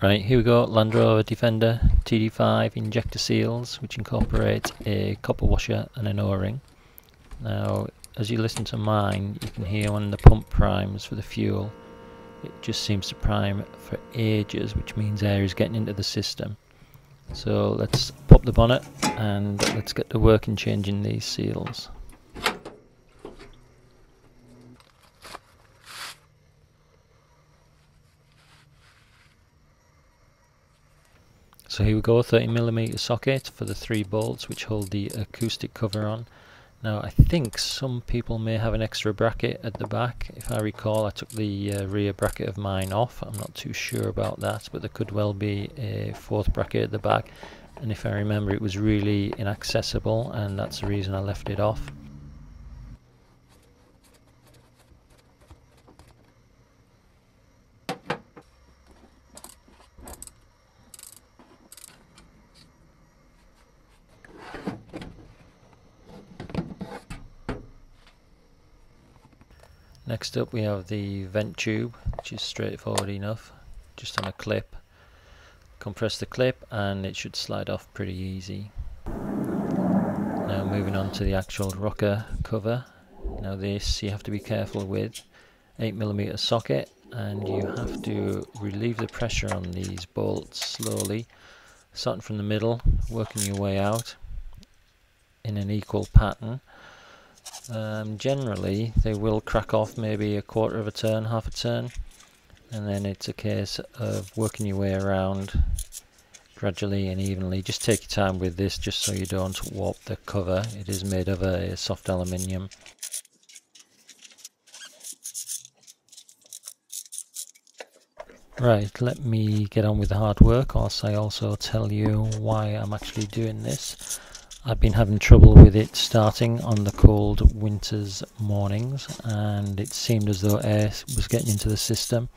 Right, here we go, Land Rover Defender TD5 injector seals, which incorporate a copper washer and an O-ring. Now, as you listen to mine, you can hear when the pump primes for the fuel, it just seems to prime for ages, which means air is getting into the system. So let's pop the bonnet and let's get to work in changing these seals. So here we go, 30mm socket for the 3 bolts which hold the acoustic cover on. Now I think some people may have an extra bracket at the back. If I recall, I took the rear bracket of mine off. I'm not too sure about that, but there could well be a 4th bracket at the back, and if I remember it was really inaccessible and that's the reason I left it off. Next up we have the vent tube, which is straightforward enough, just on a clip. Compress the clip and it should slide off pretty easy. Now moving on to the actual rocker cover. Now this you have to be careful with. 8mm socket, and you have to relieve the pressure on these bolts slowly, starting from the middle, working your way out in an equal pattern. Generally they will crack off maybe a quarter of a turn, half a turn, and then it's a case of working your way around gradually and evenly. Just take your time with this, just so you don't warp the cover. It is made of a soft aluminium. Right, let me get on with the hard work, whilst I also tell you why I'm actually doing this. I've been having trouble with it starting on the cold winter's mornings, and it seemed as though air was getting into the system,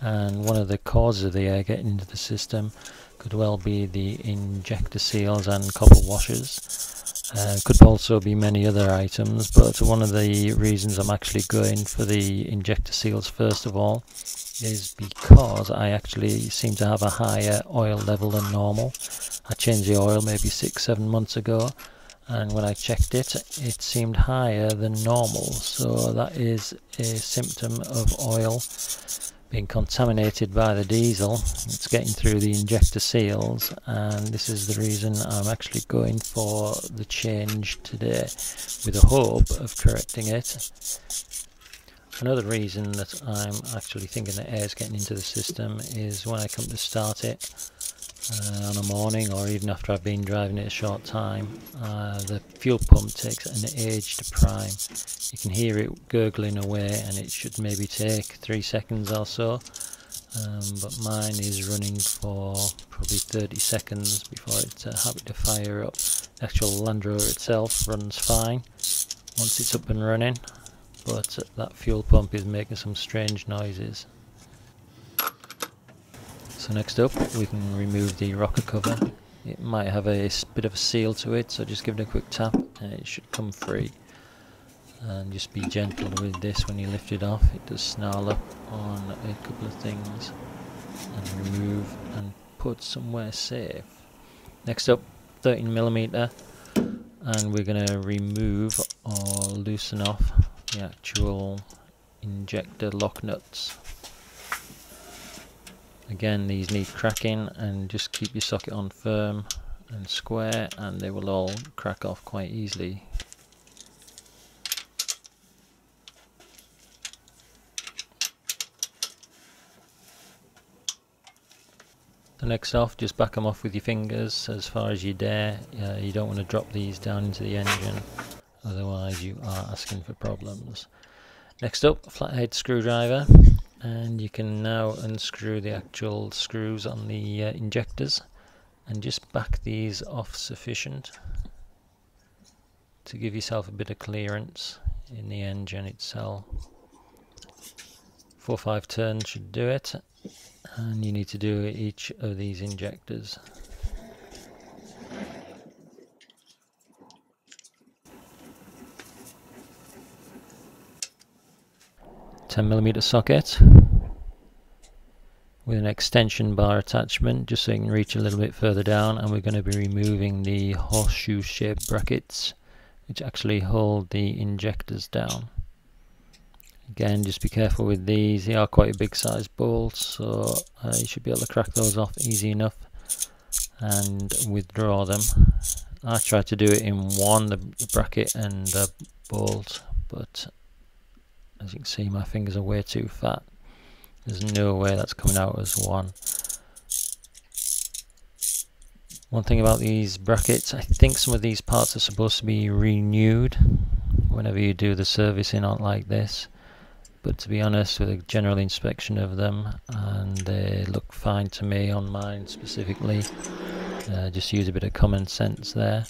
and one of the causes of the air getting into the system could well be the injector seals and copper washers. Could also be many other items, but one of the reasons I'm actually going for the injector seals first of all is because I actually seem to have a higher oil level than normal. I changed the oil maybe 6-7 months ago, and when I checked it, it seemed higher than normal. So that is a symptom of oil being contaminated by the diesel. It's getting through the injector seals, and this is the reason I'm actually going for the change today, with the hope of correcting it. Another reason that I'm actually thinking that air is getting into the system is when I come to start it on a morning, or even after I've been driving it a short time, the fuel pump takes an age to prime. You can hear it gurgling away, and it should maybe take 3 seconds or so, but mine is running for probably 30 seconds before it's happy to fire up. The actual Land Rover itself runs fine once it's up and running, but that fuel pump is making some strange noises. So next up we can remove the rocker cover. It might have a bit of a seal to it, so just give it a quick tap and it should come free. And just be gentle with this when you lift it off. It does snarl up on a couple of things, and remove and put somewhere safe. Next up, 13mm, and we're going to remove or loosen off the actual injector lock nuts. Again, these need cracking, and just keep your socket on firm and square and they will all crack off quite easily. So next off, just back them off with your fingers as far as you dare. You don't want to drop these down into the engine, otherwise you are asking for problems. Next up, flathead screwdriver, and you can now unscrew the actual screws on the injectors and just back these off sufficient to give yourself a bit of clearance in the engine itself. 4 or 5 turns should do it, and you need to do each of these injectors. .10mm socket with an extension bar attachment just so you can reach a little bit further down, and we're going to be removing the horseshoe shaped brackets which actually hold the injectors down. Again, just be careful with these, they are quite a big size bolts, so you should be able to crack those off easy enough and withdraw them. I tried to do it in one, the bracket and the bolt, but as you can see my fingers are way too fat. There's no way that's coming out as one. One thing about these brackets, I think some of these parts are supposed to be renewed whenever you do the servicing on like this, but to be honest, with a general inspection of them, and they look fine to me on mine specifically. Just use a bit of common sense there.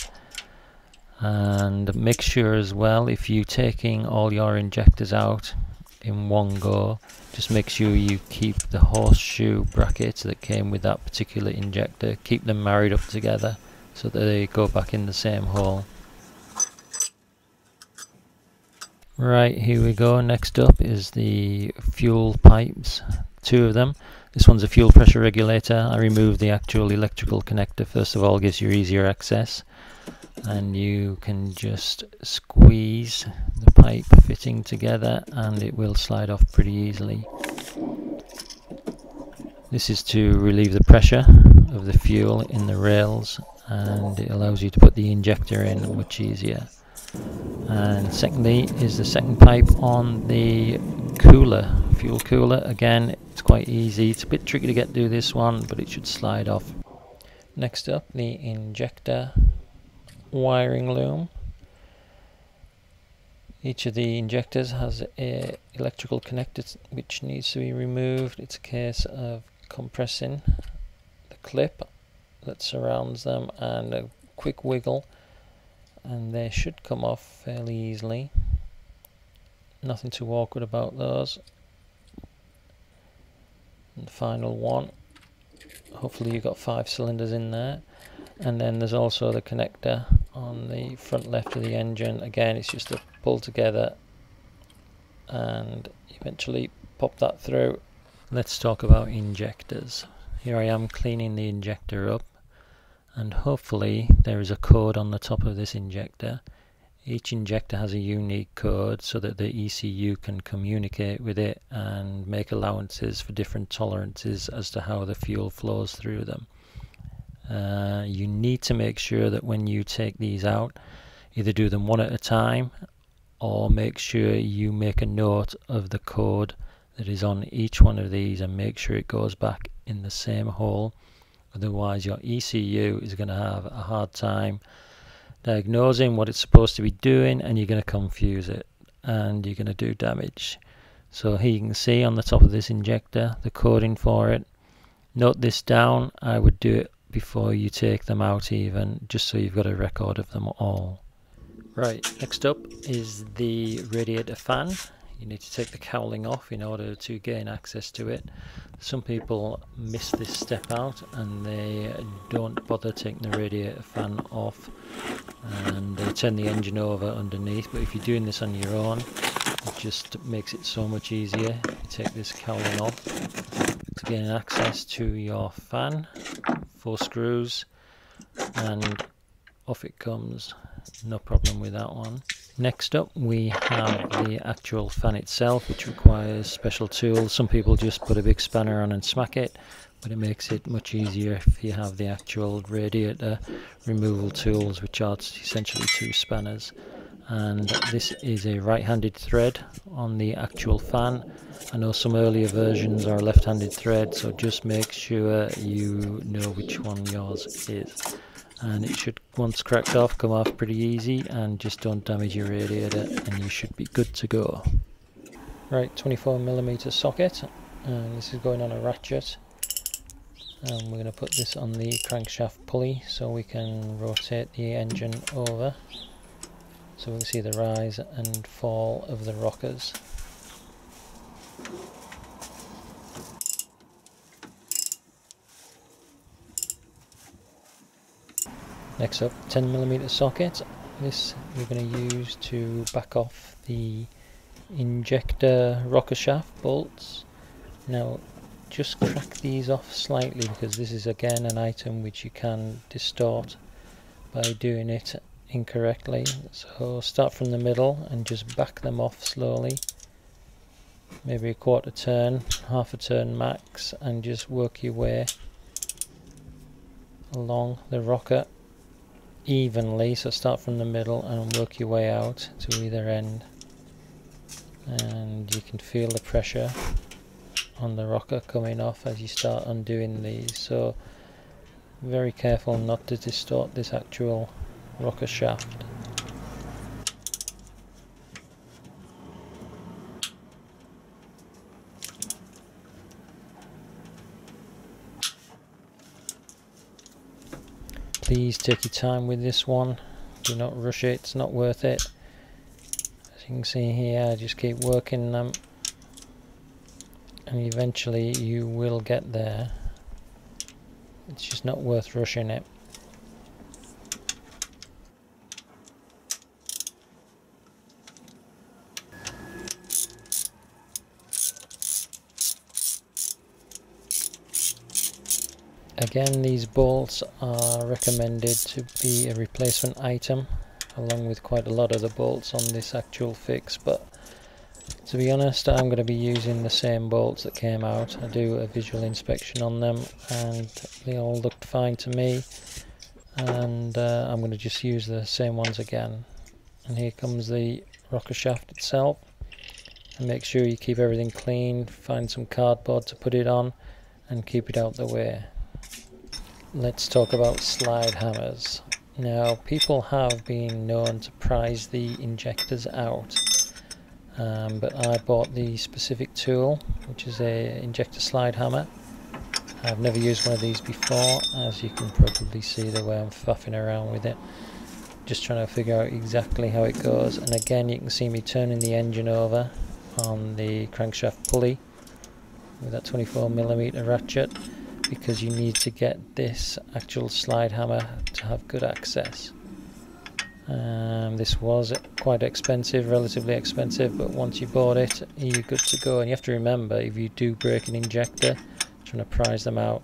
And make sure as well, if you're taking all your injectors out in one go, just make sure you keep the horseshoe brackets that came with that particular injector, keep them married up together so that they go back in the same hole. Right, here we go. Next up is the fuel pipes, two of them. This one's a fuel pressure regulator. I removed the actual electrical connector first of all, gives you easier access, and you can just squeeze the pipe fitting together and it will slide off pretty easily. This is to relieve the pressure of the fuel in the rails, and it allows you to put the injector in much easier. And secondly is the second pipe on the cooler, fuel cooler. Again, it's quite easy, it's a bit tricky to get through this one, but it should slide off. Next up, the injector wiring loom. Each of the injectors has a electrical connector which needs to be removed. It's a case of compressing the clip that surrounds them and a quick wiggle, and they should come off fairly easily. Nothing too awkward about those. And the final one, hopefully you've got 5 cylinders in there. And then there's also the connector on the front left of the engine. Again, it's just to pull together and eventually pop that through. Let's talk about injectors. Here I am cleaning the injector up, and hopefully there is a code on the top of this injector. Each injector has a unique code so that the ECU can communicate with it and make allowances for different tolerances as to how the fuel flows through them. You need to make sure that when you take these out, either do them one at a time or make sure you make a note of the code that is on each one of these and make sure it goes back in the same hole. Otherwise your ECU is going to have a hard time diagnosing what it's supposed to be doing, and you're going to confuse it and you're going to do damage. So here you can see on the top of this injector the coding for it. Note this down. I would do it before you take them out even, just so you've got a record of them all. Right, next up is the radiator fan. You need to take the cowling off in order to gain access to it. Some people miss this step out and they don't bother taking the radiator fan off, and they turn the engine over underneath. But if you're doing this on your own, it just makes it so much easier. You take this cowling off to gain access to your fan. 4 screws and off it comes, no problem with that one. Next up we have the actual fan itself, which requires special tools. Some people just put a big spanner on and smack it, but it makes it much easier if you have the actual radiator removal tools, which are essentially 2 spanners. And this is a right-handed thread on the actual fan. I know some earlier versions are left-handed thread, so just make sure you know which one yours is. And it should, once cracked off, come off pretty easy, and just don't damage your radiator and you should be good to go. Right, 24mm socket, and this is going on a ratchet. And we're going to put this on the crankshaft pulley so we can rotate the engine over, so we can see the rise and fall of the rockers. Next up, 10mm socket. This we're going to use to back off the injector rocker shaft bolts. Now, just crack these off slightly, because this is again an item which you can distort by doing it incorrectly. So start from the middle and just back them off slowly, maybe a quarter turn, half a turn max, and just work your way along the rocker evenly. So start from the middle and work your way out to either end, and you can feel the pressure on the rocker coming off as you start undoing these. So very careful not to distort this actual rocker shaft. Please take your time with this one, do not rush it, it's not worth it. As you can see here, just keep working them and eventually you will get there. It's just not worth rushing it. Again, these bolts are recommended to be a replacement item, along with quite a lot of the bolts on this actual fix, but to be honest, I'm going to be using the same bolts that came out. I do a visual inspection on them and they all looked fine to me, and I'm going to just use the same ones again. And here comes the rocker shaft itself, and make sure you keep everything clean, find some cardboard to put it on and keep it out the way. Let's talk about slide hammers. Now, people have been known to prize the injectors out, but I bought the specific tool, which is a injector slide hammer. I've never used one of these before, as you can probably see the way I'm faffing around with it, just trying to figure out exactly how it goes. And again, you can see me turning the engine over on the crankshaft pulley with that 24mm ratchet, because you need to get this actual slide hammer to have good access. This was quite expensive, relatively expensive, but once you bought it, you're good to go. And you have to remember, if you do break an injector trying to prise them out,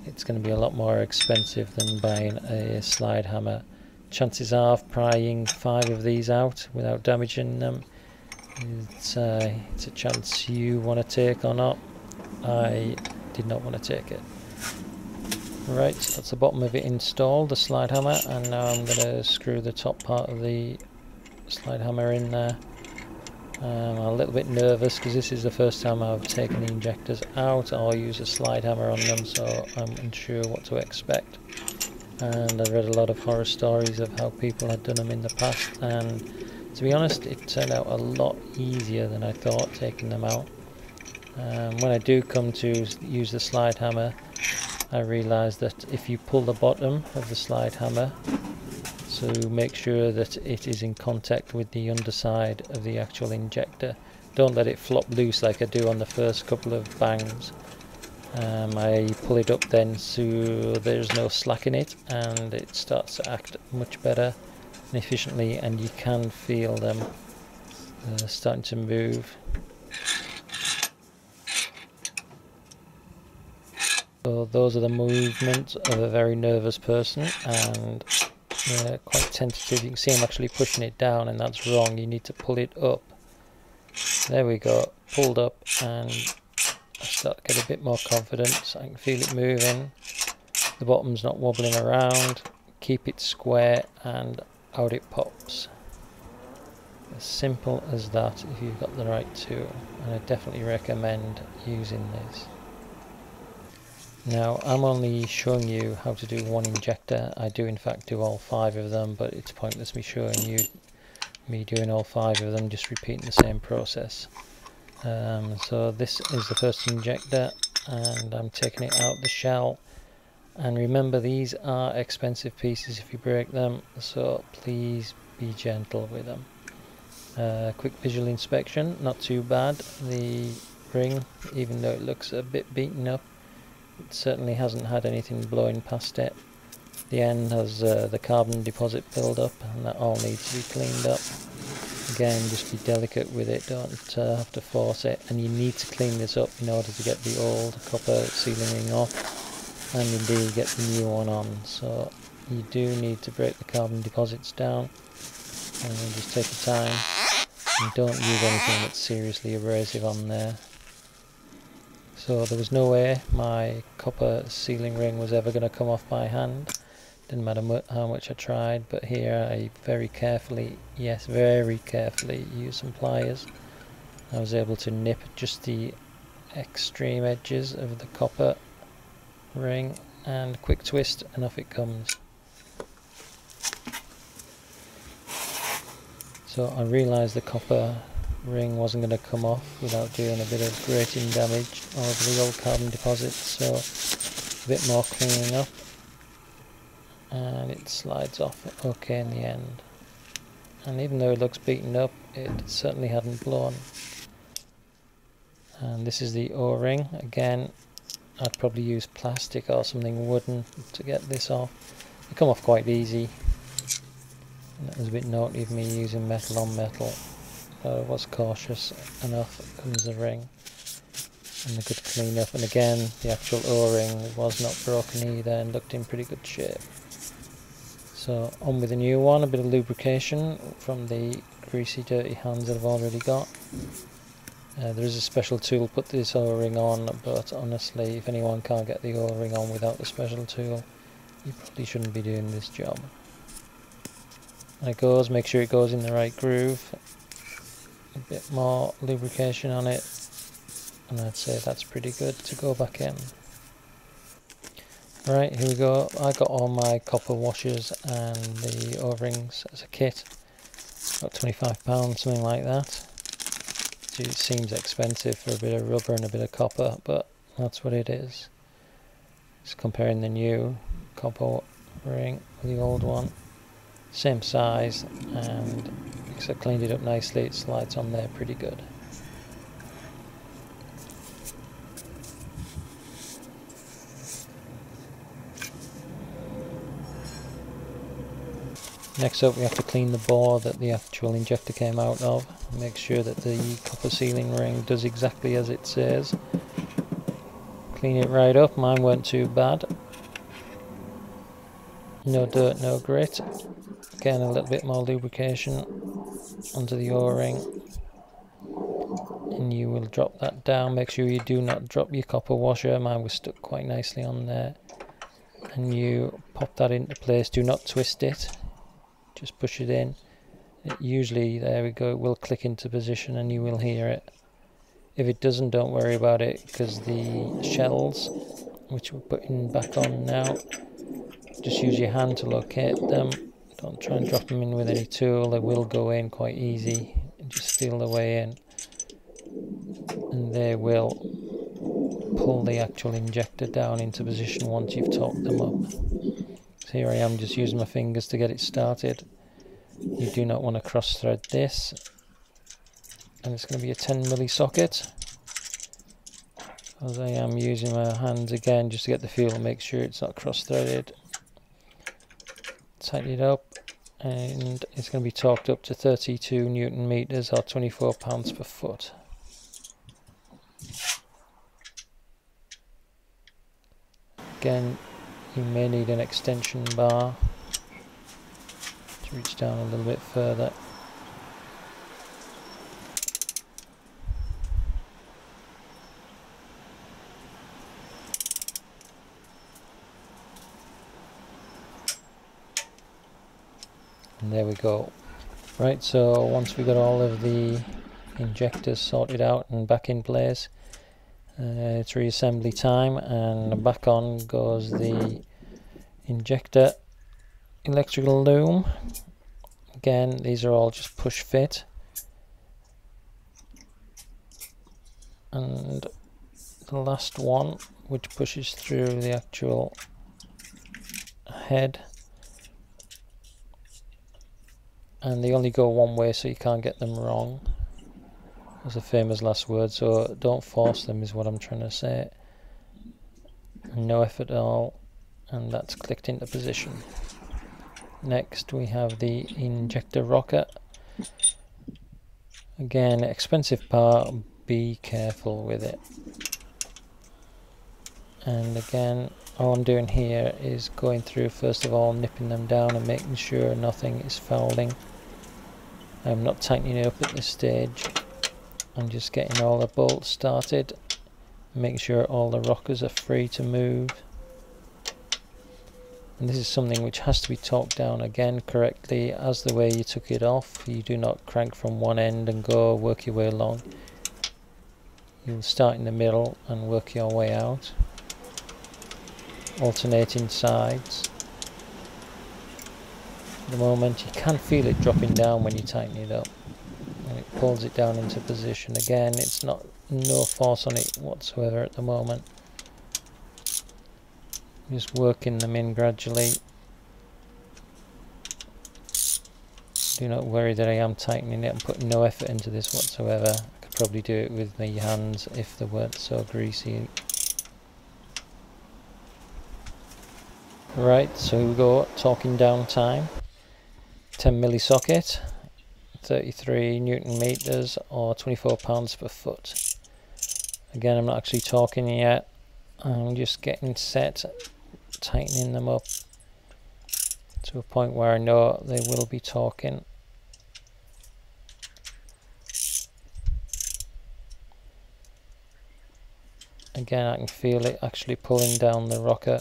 it's going to be a lot more expensive than buying a slide hammer. Chances are of prying 5 of these out without damaging them, it's a chance you want to take or not. I did not want to take it. Right, so that's the bottom of it installed, the slide hammer, and now I'm going to screw the top part of the slide hammer in there. I'm a little bit nervous because this is the first time I've taken the injectors out or use a slide hammer on them, so I'm unsure what to expect. And I've read a lot of horror stories of how people had done them in the past, and to be honest, it turned out a lot easier than I thought taking them out. When I do come to use the slide hammer, I realised that if you pull the bottom of the slide hammer, so make sure that it is in contact with the underside of the actual injector. Don't let it flop loose like I do on the first couple of bangs. I pull it up then so there's no slack in it, and it starts to act much better and efficiently, and you can feel them starting to move. So those are the movements of a very nervous person, and they're quite tentative. You can see I'm actually pushing it down, and that's wrong. You need to pull it up. There we go, pulled up, and I start to get a bit more confidence. I can feel it moving. The bottom's not wobbling around. Keep it square, and out it pops. As simple as that if you've got the right tool, and I definitely recommend using this. Now, I'm only showing you how to do one injector. I do in fact do all 5 of them, but it's pointless me showing you me doing all 5 of them, just repeating the same process. So this is the first injector, and I'm taking it out the shell. And remember, these are expensive pieces if you break them, so please be gentle with them. Quick visual inspection, not too bad. The ring, even though it looks a bit beaten up, it certainly hasn't had anything blowing past it. The end has the carbon deposit build up, and that all needs to be cleaned up. Again, just be delicate with it, don't have to force it, and you need to clean this up in order to get the old copper sealing ring off and indeed get the new one on. So you do need to break the carbon deposits down and then just take your time, and don't use anything that's seriously abrasive on there. So there was no way my copper sealing ring was ever going to come off by hand. Didn't matter how much I tried, but here I very carefully, yes, very carefully used some pliers. I was able to nip just the extreme edges of the copper ring, and quick twist and off it comes. So I realised the copper ring wasn't going to come off without doing a bit of grating damage over the old carbon deposits, so a bit more cleaning up, and it slides off okay in the end. And even though it looks beaten up, it certainly hadn't blown. And this is the O-ring. Again, I'd probably use plastic or something wooden to get this off. They come off quite easy. And it was a bit naughty of me using metal on metal. I was cautious enough. Comes the ring and a good clean up. And again, the actual O-ring was not broken either and looked in pretty good shape. So on with the new one, a bit of lubrication from the greasy dirty hands that I've already got. There is a special tool to put this O-ring on, but honestly, if anyone can't get the O-ring on without the special tool, you probably shouldn't be doing this job. And it goes, make sure it goes in the right groove. A bit more lubrication on it, and I'd say that's pretty good to go back in. Right, here we go. I got all my copper washers and the O-rings as a kit, about £25, something like that. It seems expensive for a bit of rubber and a bit of copper, but that's what it is. Just comparing the new copper ring with the old one, same size, and because I cleaned it up nicely, it slides on there pretty good. Next up, we have to clean the bore that the actual injector came out of. Make sure that the copper sealing ring does exactly as it says. Clean it right up. Mine weren't too bad. No dirt, no grit. Again, a little bit more lubrication onto the O-ring, and you will drop that down. Make sure you do not drop your copper washer. Mine was stuck quite nicely on there. And you pop that into place. Do not twist it. Just push it in. It usually, there we go, it will click into position and you will hear it. If it doesn't, don't worry about it, because the shells, which we're putting back on now, just use your hand to locate them. Don't try and drop them in with any tool. They will go in quite easy. Just feel the way in, and they will pull the actual injector down into position once you've torqued them up. So here I am just using my fingers to get it started. You do not want to cross thread this, and it's going to be a 10 milli socket, as I am using my hands again just to get the feel and make sure it's not cross threaded. Tighten it up, and it's going to be torqued up to 32 Newton meters or 24 pounds per foot. Again, you may need an extension bar to reach down a little bit further. And there we go. Right, so once we got all of the injectors sorted out and back in place, it's reassembly time, and back on goes the injector electrical loom. Again, these are all just push fit, and the last one, which pushes through the actual head, and they only go one way so you can't get them wrong. That's a famous last word, so don't force them is what I'm trying to say. No effort at all, and that's clicked into position. Next we have the injector rocker. Again, expensive part, be careful with it. And again, all I'm doing here is going through, first of all, nipping them down and making sure nothing is fouling. I'm not tightening it up at this stage. I'm just getting all the bolts started, making sure all the rockers are free to move. And this is something which has to be torqued down again correctly as the way you took it off. You do not crank from one end and go work your way along. You'll start in the middle and work your way out, alternating sides. At the moment you can feel it dropping down when you tighten it up, and it pulls it down into position. Again, it's no force on it whatsoever at the moment. Just working them in gradually. Do not worry that I am tightening it. I'm putting no effort into this whatsoever. I could probably do it with my hands if they weren't so greasy. Right, so here we go, torquing down time. 10 milli socket, 33 Newton meters, or 24 pounds per foot. Again, I'm not actually torquing yet. I'm just getting set, tightening them up to a point where I know they will be torquing. Again, I can feel it actually pulling down the rocker.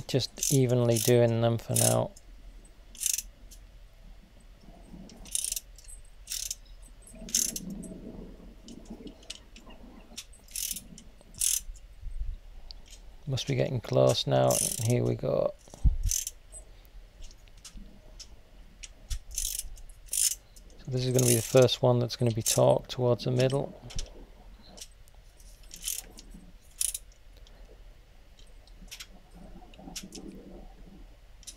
Just evenly doing them for now. Must be getting close now. Here we go. So this is going to be the first one that's going to be torqued towards the middle.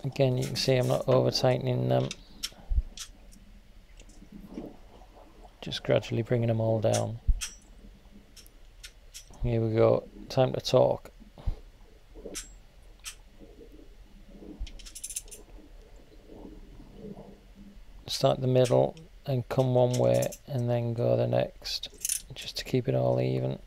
Again, you can see I'm not over tightening them. Just gradually bringing them all down. Here we go. Time to torque. Start the middle and come one way and then go the next, just to keep it all even.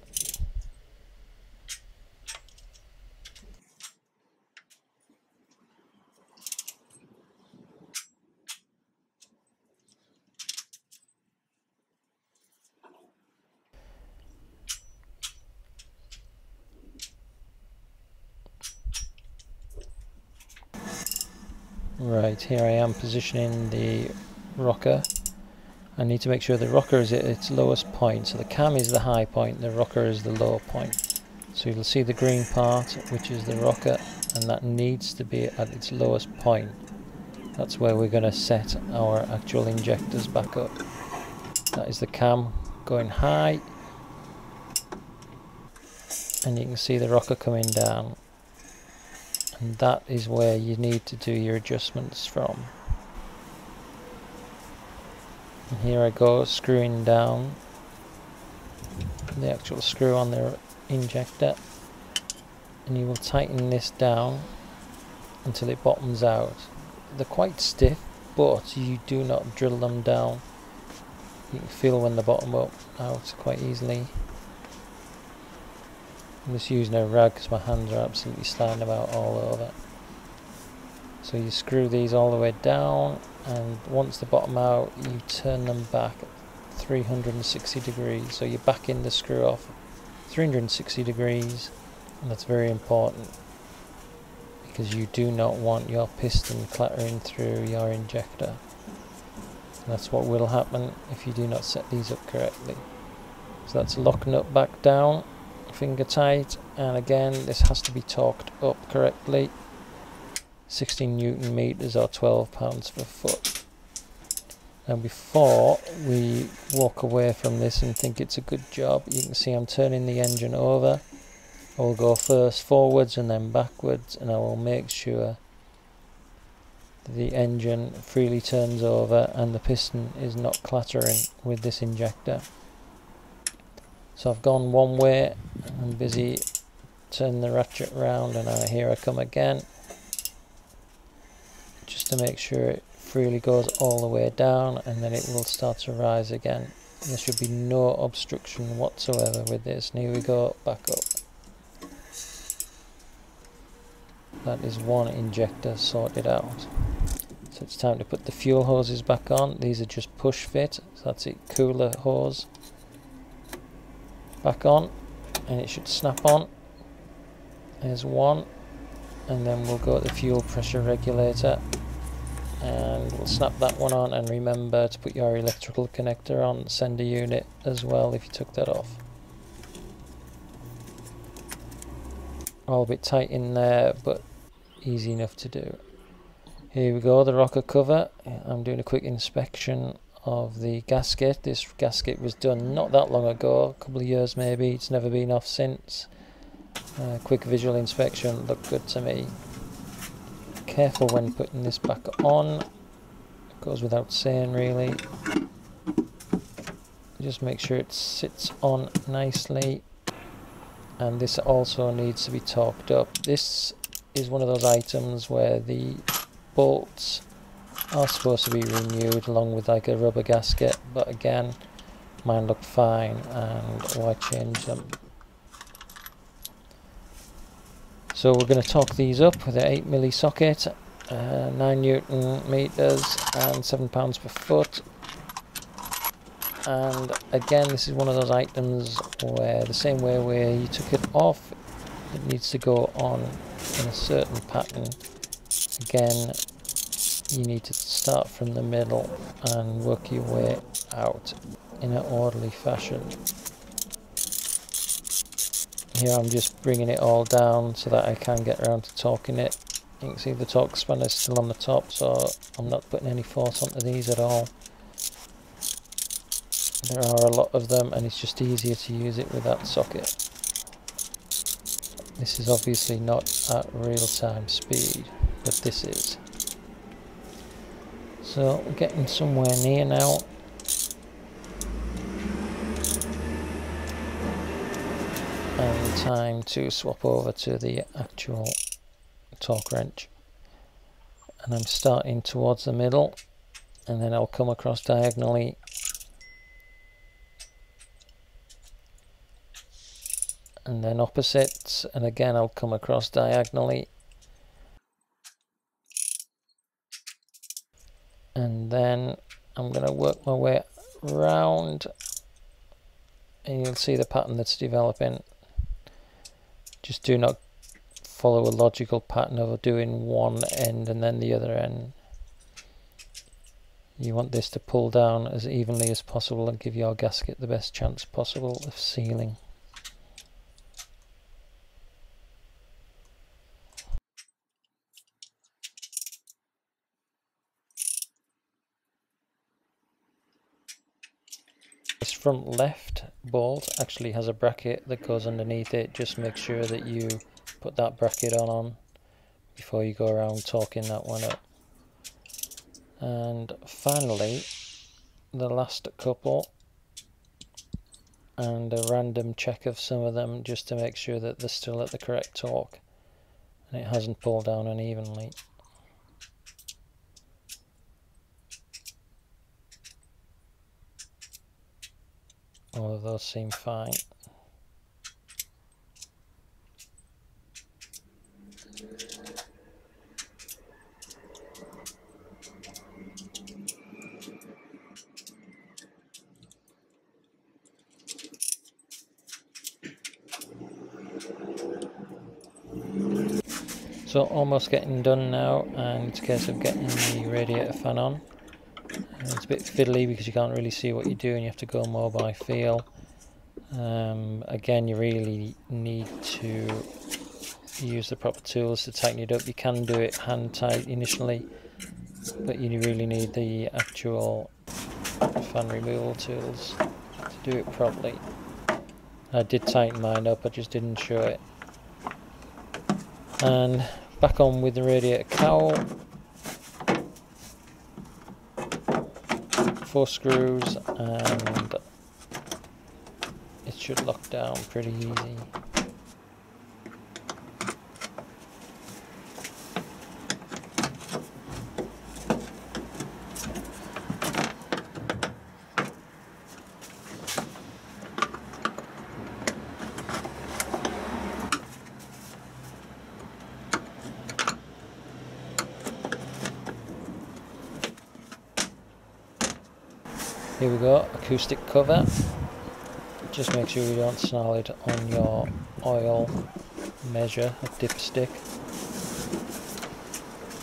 Right, here I am positioning the rocker. I need to make sure the rocker is at its lowest point. So the cam is the high point, the rocker is the low point. So you'll see the green part, which is the rocker, and that needs to be at its lowest point. That's where we're going to set our actual injectors back up. That is the cam going high, and you can see the rocker coming down. And that is where you need to do your adjustments from. And here I go, screwing down the actual screw on the injector, and you will tighten this down until it bottoms out. They're quite stiff, but you do not drill them down. You can feel when they bottom out quite easily. I'm just using a rag because my hands are absolutely sliding about all over. So you screw these all the way down, and once they bottom out, you turn them back 360 degrees. So you're backing the screw off 360 degrees, and that's very important because you do not want your piston clattering through your injector. That's what will happen if you do not set these up correctly. So that's locking up back down, finger tight, and again this has to be torqued up correctly. 16 Newton meters or 12 pounds per foot. Now before we walk away from this and think it's a good job, you can see I'm turning the engine over. I will go first forwards and then backwards, and I will make sure that the engine freely turns over and the piston is not clattering with this injector. So I've gone one way, I'm busy turning the ratchet round, and here I come again, just to make sure it freely goes all the way down, and then it will start to rise again. There should be no obstruction whatsoever with this. And here we go, back up. That is one injector sorted out. So it's time to put the fuel hoses back on. These are just push fit, so that's it. Cooler hose back on, and it should snap on. There's one, and then we'll go to the fuel pressure regulator, and we'll snap that one on. And remember to put your electrical connector on sender unit as well if you took that off. All a bit tight in there, but easy enough to do. Here we go, the rocker cover. I'm doing a quick inspection of the gasket. This gasket was done not that long ago, a couple of years maybe. It's never been off since. Quick visual inspection, looked good to me. Careful when putting this back on. It goes without saying really. Just make sure it sits on nicely. And this also needs to be torqued up. This is one of those items where the bolts are supposed to be renewed along with like a rubber gasket, but again, mine look fine, and why change them? So we're going to torque these up with an 8mm socket, 9 Newton meters and 7 pounds per foot. And again, this is one of those items where the same way where you took it off, it needs to go on in a certain pattern. Again, you need to start from the middle and work your way out in an orderly fashion. Here I'm just bringing it all down so that I can get around to torquing it. You can see the torque spanner is still on the top, so I'm not putting any force onto these at all. There are a lot of them, and it's just easier to use it with that socket. This is obviously not at real-time speed, but this is. So we're getting somewhere near now. And time to swap over to the actual torque wrench. And I'm starting towards the middle, and then I'll come across diagonally. And then opposites, and again I'll come across diagonally. And then I'm going to work my way round, and you'll see the pattern that's developing. Just do not follow a logical pattern of doing one end and then the other end. You want this to pull down as evenly as possible and give your gasket the best chance possible of sealing. This front left bolt actually has a bracket that goes underneath it. Just make sure that you put that bracket on before you go around torquing that one up. And finally, the last couple, and a random check of some of them just to make sure that they're still at the correct torque and it hasn't pulled down unevenly. All of those seem fine. So almost getting done now, and it's a case of getting the radiator fan on. It's a bit fiddly because you can't really see what you're doing, you have to go more by feel. Again, you really need to use the proper tools to tighten it up. You can do it hand tight initially, but you really need the actual fan removal tools to do it properly. I did tighten mine up, I just didn't show it. And back on with the radiator cowl. 4 screws, and it should lock down pretty easy. Here we go, acoustic cover. Just make sure you don't snarl it on your oil measure, a dipstick.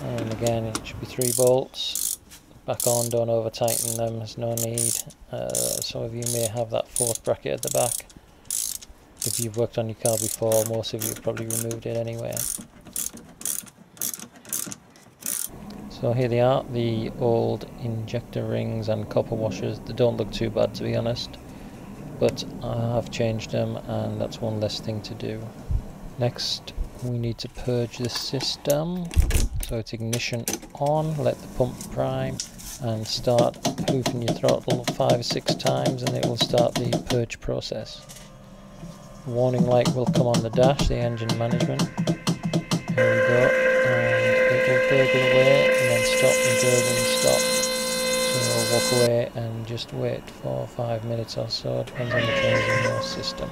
And again, it should be 3 bolts. Back on, don't over tighten them, there's no need. Some of you may have that 4th bracket at the back. If you've worked on your car before, most of you have probably removed it anyway. So here they are, the old injector rings and copper washers. They don't look too bad, to be honest, but I have changed them and that's one less thing to do. Next we need to purge the system. So it's ignition on, let the pump prime and start hoofing your throttle 5 or 6 times and it will start the purge process. The warning light will come on the dash, the engine management. There we go, and it will gurgle away and then stop and gurgle and stop. So I'll walk away and just wait for 5 minutes or so, depends on the change in your system.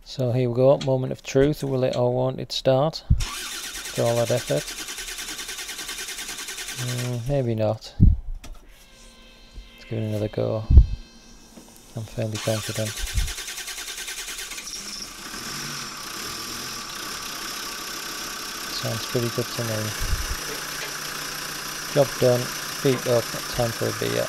So here we go, moment of truth. Will it or won't it start after all that effort? Maybe not. Let's give it another go. I'm fairly confident. Sounds pretty good to me. Job done, feet up, time for a beer.